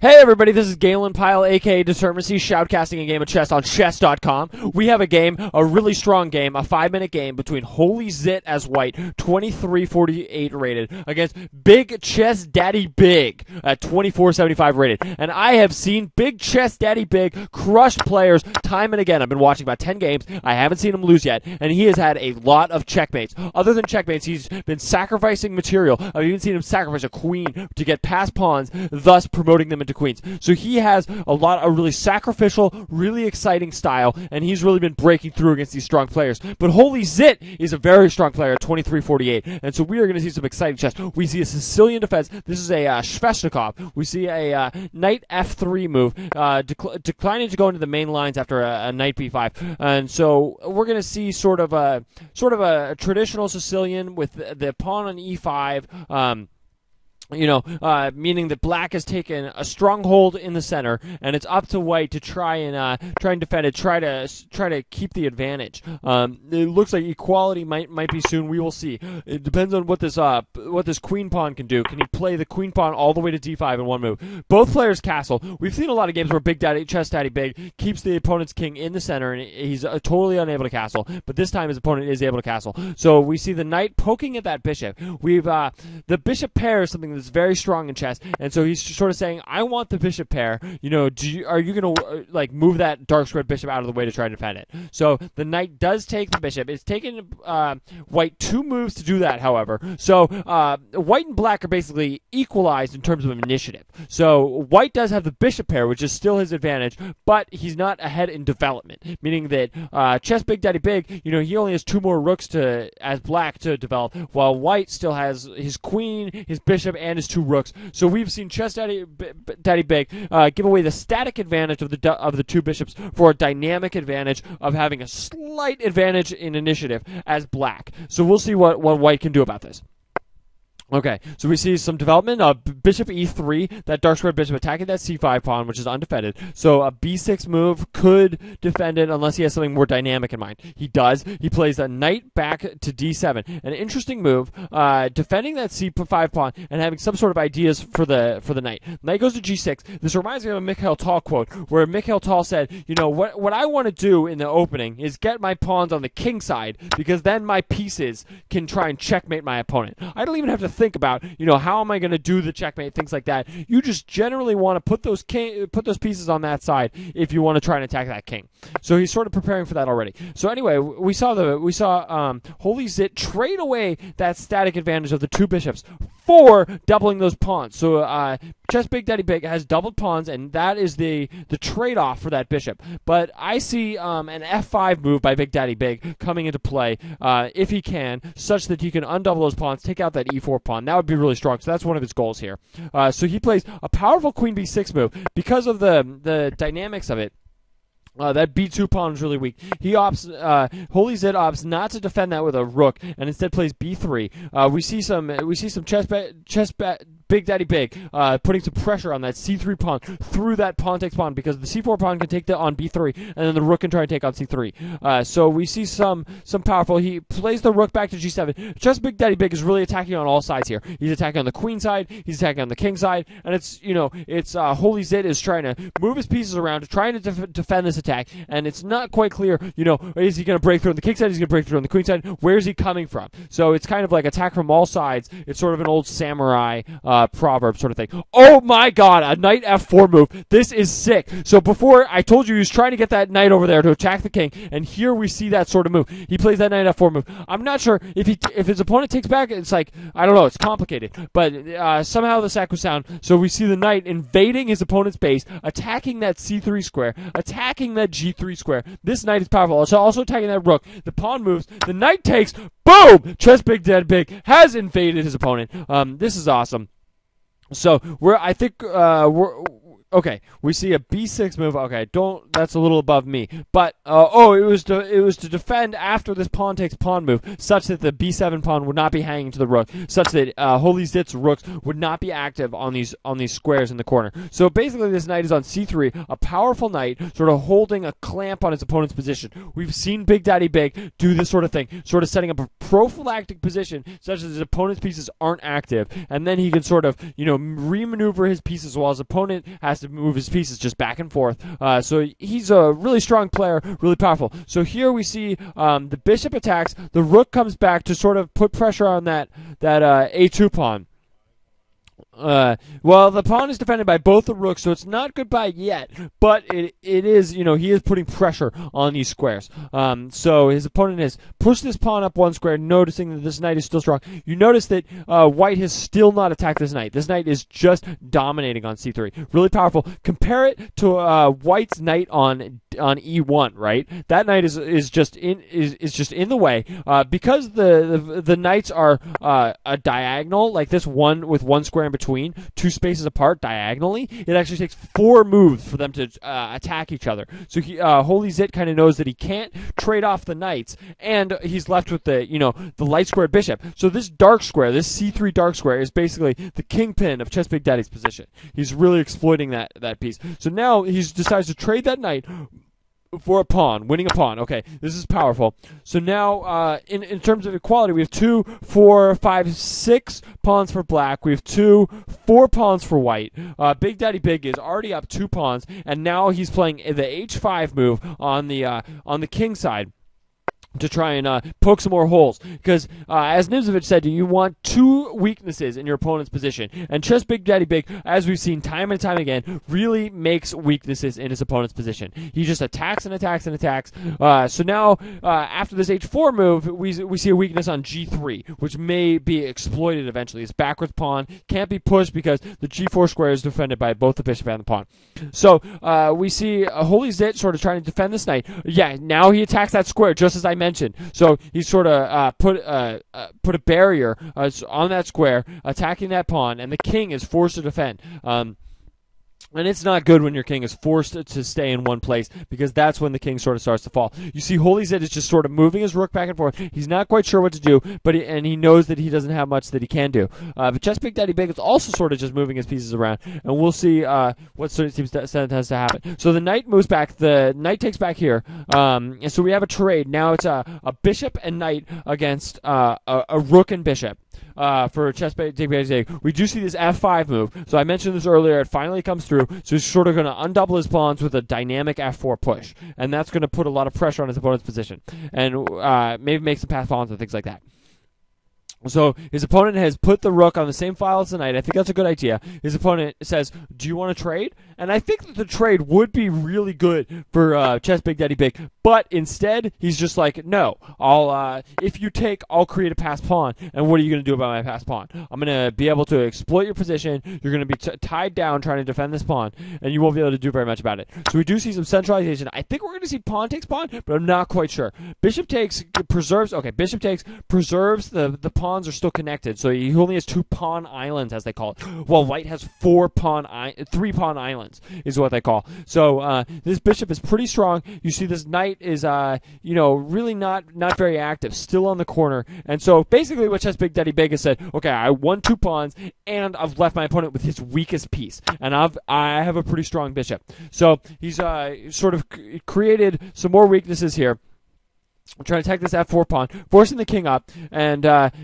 Hey everybody, this is Galen Pyle, aka Determinacy, shoutcasting a game of chess on chess.com. We have a game, a really strong game, a 5-minute game between HolyZhit as white, 2348 rated, against bigchessdaddybig at 2475 rated. And I have seen bigchessdaddybig crush players time and again. I've been watching about 10 games. I haven't seen him lose yet, and he has had a lot of checkmates. Other than checkmates, he's been sacrificing material. I've even seen him sacrifice a queen to get past pawns, thus promoting them into queens. So he has a really sacrificial, really exciting style, and he's really been breaking through against these strong players. But HolyZhit is a very strong player at 2348, and so we are going to see some exciting chess. We see a Sicilian defense. This is a Sveshnikov. We see a knight f3 move, declining to go into the main lines after a knight b5, and so we're going to see sort of a traditional Sicilian with the pawn on e5. Meaning that black has taken a stronghold in the center, and it's up to white to try and defend it, try to keep the advantage. It looks like equality might be soon. We will see. It depends on what this queen pawn can do. Can he play the queen pawn all the way to d5 in one move? Both players castle. We've seen a lot of games where bigdaddybig keeps the opponent's king in the center, and he's totally unable to castle. But this time his opponent is able to castle. So we see the knight poking at that bishop. We've the bishop pair is something that's very strong in chess, and so he's sort of saying, I want the bishop pair. Are you going to move that dark squared bishop out of the way to try and defend it? So the knight does take the bishop. It's taken white 2 moves to do that, however. So white and black are basically equalized in terms of initiative. So white does have the bishop pair, which is still his advantage, but he's not ahead in development, meaning that chess bigdaddybig, he only has 2 more rooks as black to develop, while white still has his queen, his bishop, and his 2 rooks. So we've seen chessdaddybig give away the static advantage of the 2 bishops for a dynamic advantage of having a slight advantage in initiative as black. So we'll see what white can do about this. Okay, so we see some development. Bishop e3, that dark squared bishop attacking that c5 pawn, which is undefended. So a b6 move could defend it unless he has something more dynamic in mind. He does. He plays a knight back to d7. An interesting move, defending that c5 pawn and having some sort of ideas for the knight. Knight goes to g6. This reminds me of a Mikhail Tal quote, where Mikhail Tal said, what I want to do in the opening is get my pawns on the king side, because then my pieces can try and checkmate my opponent. I don't even have to think about, how am I going to do the checkmate, things like that. You just generally want to put those pieces on that side if you want to try and attack that king. So he's sort of preparing for that already. So anyway, we saw HolyZhit trade away that static advantage of the 2 bishops for doubling those pawns. So chess bigdaddybig has doubled pawns, and that is the trade-off for that bishop. But I see an f5 move by bigdaddybig coming into play if he can, such that he can undouble those pawns, take out that e4 pawn. That would be really strong. So that's one of his goals here. So he plays a powerful queen b6 move because of the dynamics of it. That b2 pawn is really weak. HolyZhit opts not to defend that with a rook, and instead plays b3. We see some bigdaddybig putting some pressure on that c3 pawn through that pawn takes pawn, because the c4 pawn can take on b3, and then the rook can try and take on c3. So we see some powerful. He plays the rook back to g7. Chess bigdaddybig is really attacking on all sides here. He's attacking on the queen side. He's attacking on the king side, and it's HolyZhit is trying to move his pieces around, trying to defend this attack, and it's not quite clear. Is he going to break through on the king side? Is he going to break through on the queen side? Where is he coming from? So it's kind of like attack from all sides. It's sort of an old samurai proverb sort of thing. Oh my god, a knight f4 move. This is sick. So before, I told you he was trying to get that knight over there to attack the king, and here we see that sort of move. He plays that knight f4 move. I'm not sure if his opponent takes back. It's like, I don't know, it's complicated, but somehow the sack was sound. So we see the knight invading his opponent's base, attacking that c3 square, attacking that g3 square. This knight is powerful. Also attacking that rook. The pawn moves. The knight takes. Boom! Chess bigdaddybig has invaded his opponent. This is awesome. So okay, we see a b6 move. Okay, that's a little above me. But it was to defend after this pawn takes pawn move, such that the b7 pawn would not be hanging to the rook, such that HolyZhit's rooks would not be active on these squares in the corner. So basically, this knight is on c3, a powerful knight, sort of holding a clamp on his opponent's position. We've seen bigdaddybig do this sort of thing, sort of setting up a prophylactic position, such that his opponent's pieces aren't active, and then he can sort of remaneuver his pieces while his opponent has to move his pieces just back and forth. So he's a really strong player, really powerful. So here we see the bishop attacks. The rook comes back to sort of put pressure on that a2 pawn. Well, the pawn is defended by both the rooks, so it's not goodbye yet, but it is, he is putting pressure on these squares. So his opponent has pushed this pawn up one square, noticing that this knight is still strong. You notice that white has still not attacked this knight. This knight is just dominating on c3. Really powerful. Compare it to white's knight on e1, right? That knight is just in the way because the knights are a diagonal, like this one with one square in between, two spaces apart diagonally. It actually takes 4 moves for them to attack each other. So HolyZhit kind of knows that he can't trade off the knights, and he's left with the light squared bishop. So this dark square, this c3 dark square, is basically the kingpin of Chess Big Daddy's position. He's really exploiting that piece. So now he decides to trade that knight for a pawn, winning a pawn. Okay, this is powerful. So now, in terms of equality, we have 2, 4, 5, 6 pawns for black. We have 2, 4 pawns for white. Big Daddy Big is already up 2 pawns, and now he's playing the h5 move on the king side to try and poke some more holes. Because, as Nimzovich said, you want 2 weaknesses in your opponent's position. And Chess Big Daddy Big, as we've seen time and time again, really makes weaknesses in his opponent's position. He just attacks and attacks and attacks. So now, after this h4 move, we see a weakness on g3, which may be exploited eventually. His backwards pawn can't be pushed because the g4 square is defended by both the bishop and the pawn. So, we see HolyZhit sort of trying to defend this knight. Yeah, now he attacks that square, just as I mentioned. So he sort of put a barrier on that square, attacking that pawn, and the king is forced to defend. And it's not good when your king is forced to stay in one place, because that's when the king sort of starts to fall. You see HolyZhit is just sort of moving his rook back and forth. He's not quite sure what to do, but he knows that he doesn't have much that he can do. But Chess Big Daddy Big is also sort of just moving his pieces around, and we'll see what sort of seems to happen. So the knight moves back. The knight takes back here, and so we have a trade. Now it's a bishop and knight against a rook and bishop. For Chess Big Daddy Big. We do see this f5 move. So I mentioned this earlier. It finally comes through. So he's sort of going to undouble his pawns with a dynamic f4 push. And that's going to put a lot of pressure on his opponent's position. And maybe make some pass pawns and things like that. So his opponent has put the rook on the same file as the knight. I think that's a good idea. His opponent says, do you want to trade? And I think that the trade would be really good for Chess Big Daddy Big. But instead, he's just like, no, if you take, I'll create a passed pawn. And what are you going to do about my passed pawn? I'm going to be able to exploit your position. You're going to be tied down trying to defend this pawn. And you won't be able to do very much about it. So we do see some centralization. I think we're going to see pawn takes pawn, but I'm not quite sure. Bishop takes, preserves, okay, bishop takes, preserves the pawn. Are still connected, so he only has 2 pawn islands, as they call it, while white has 3 pawn islands, is what they call. So this bishop is pretty strong. You see this knight is really not very active, still on the corner. And so basically what Chess Big Daddy Big has said, okay, I won 2 pawns and I've left my opponent with his weakest piece, and I have a pretty strong bishop. So he's sort of created some more weaknesses here. I'm trying to attack this f4 pawn, forcing the king up, and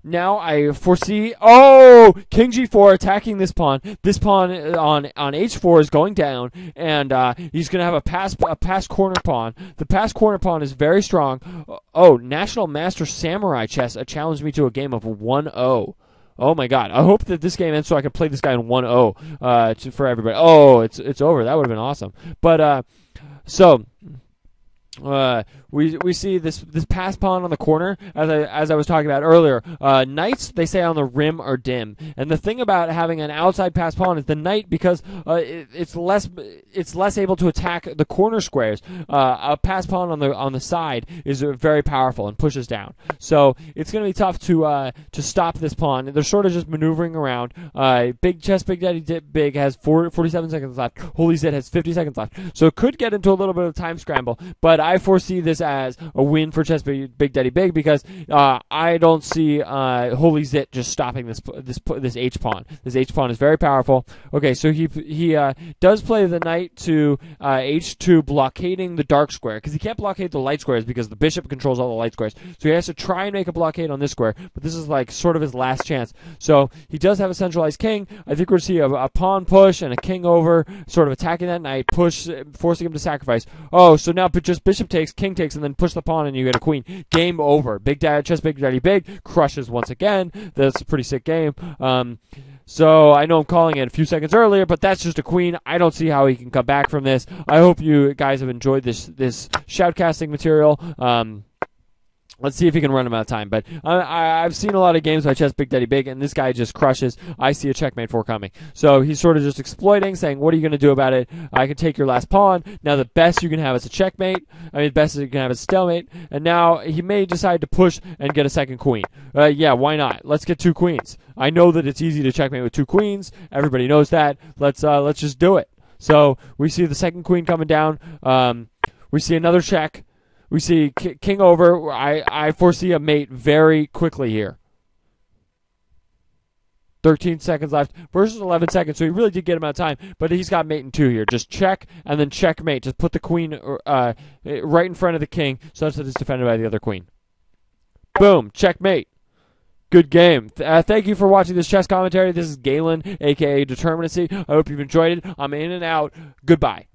now I foresee, king g4 attacking this pawn. This pawn on h4 is going down, and he's going to have a pass corner pawn. The pass corner pawn is very strong. National Master Samurai Chess challenged me to a game of 1-0. Oh my god, I hope that this game ends so I can play this guy in 1-0 for everybody. It's over. That would have been awesome. But, we see this pass pawn on the corner, as I was talking about earlier. Knights, they say, on the rim are dim, and the thing about having an outside pass pawn is the knight, because it's less able to attack the corner squares. A pass pawn on the side is very powerful and pushes down. So it's going to be tough to stop this pawn. They're sort of just maneuvering around. Chess Big Daddy Big has 47 seconds left. HolyZhit has 50 seconds left. So it could get into a little bit of a time scramble, but I foresee this as a win for Chess Big Daddy Big because I don't see HolyZhit just stopping this H pawn. This H pawn is very powerful. Okay, so he does play the knight to H2, blockading the dark square because he can't blockade the light squares because the bishop controls all the light squares. So he has to try and make a blockade on this square, but this is like sort of his last chance. So he does have a centralized king. I think we're going to see a pawn push and a king over, sort of attacking that knight, push, forcing him to sacrifice. Oh, so now just bishop takes, king takes, and then push the pawn, and you get a queen. Game over. Chess Big Daddy Big crushes once again. That's a pretty sick game. So I know I'm calling it a few seconds earlier, but that's just a queen. I don't see how he can come back from this. I hope you guys have enjoyed this shoutcasting material. Let's see if he can run him out of time. But I've seen a lot of games by Chess Big Daddy Big, and this guy just crushes. I see a checkmate coming. So he's sort of just exploiting, saying, what are you going to do about it? I can take your last pawn. Now the best you can have is a checkmate. The best you can have is a stalemate. And now he may decide to push and get a second queen. Yeah, why not? Let's get 2 queens. I know that it's easy to checkmate with 2 queens. Everybody knows that. Let's just do it. So we see the second queen coming down. We see another check. We see king over. I foresee a mate very quickly here. 13 seconds left versus 11 seconds. So he really did get him out of time, but he's got mate in 2 here. Just check and then checkmate. Just put the queen right in front of the king such that it's defended by the other queen. Boom. Checkmate. Good game. Thank you for watching this chess commentary. This is Galen, a.k.a. Determinacy. I hope you've enjoyed it. I'm in and out. Goodbye.